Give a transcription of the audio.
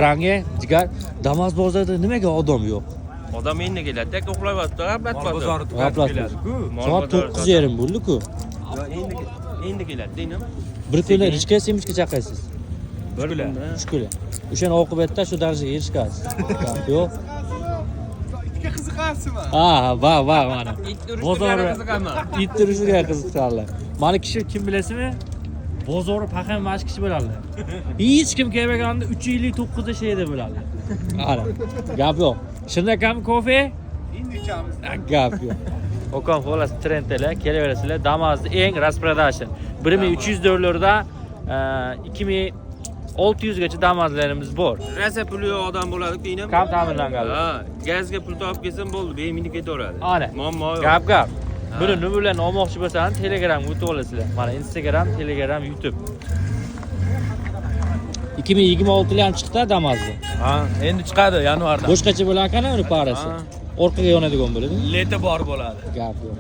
Rangi, jigar, Damas bozorida nimaga odam yo'q? Odam endi keladi, tek uxlayapti, g'aflat Soat 9:30 bo'ldi-ku. Endi keladi, deyman. Bir kunda ichga semishga chaqaysiz. Bir kunda. 3 kunda. O'shan oqibatda shu darajaga erishgansiz. Yo'q. Itga qiziqasizmi? Va mana. Bozorga qiziqaman. It turishiga qiziqadilar. Mana kishi kim bilasizmi? Bozori paxan mash kishi bo'ladi. Hech kim kelmaganda 359 da sheyda bo'ladi. Ana. Gap yo'q. Shundaqami kofe? Endi ichamiz. Gap yo'q. Okan xolos trendlar kelaverasizlar. Damazning eng распродажа. 1300 2600 gacha damazlarimiz bor. Rosa puli yo'q odam bo'ladi, deyman. Kam ta'minlanganlar. Ha, gazga pul topib kelsam bo'ldi, beminib ketaveradi. Ana. Muammo yo'q. Gap. Buni nima bilan olmoqchi bo'lsangiz Telegramga o'tib olasizlar. Mana Instagram, Telegram, YouTube. 2026 ham chiqdi Damazda. Ha, endi chiqadi yanvarda. Boshqacha bo'lar ekan uni parasi. Orqaga yonadigan bo'ladi. Leti bor bo'ladi. Gap yo'q.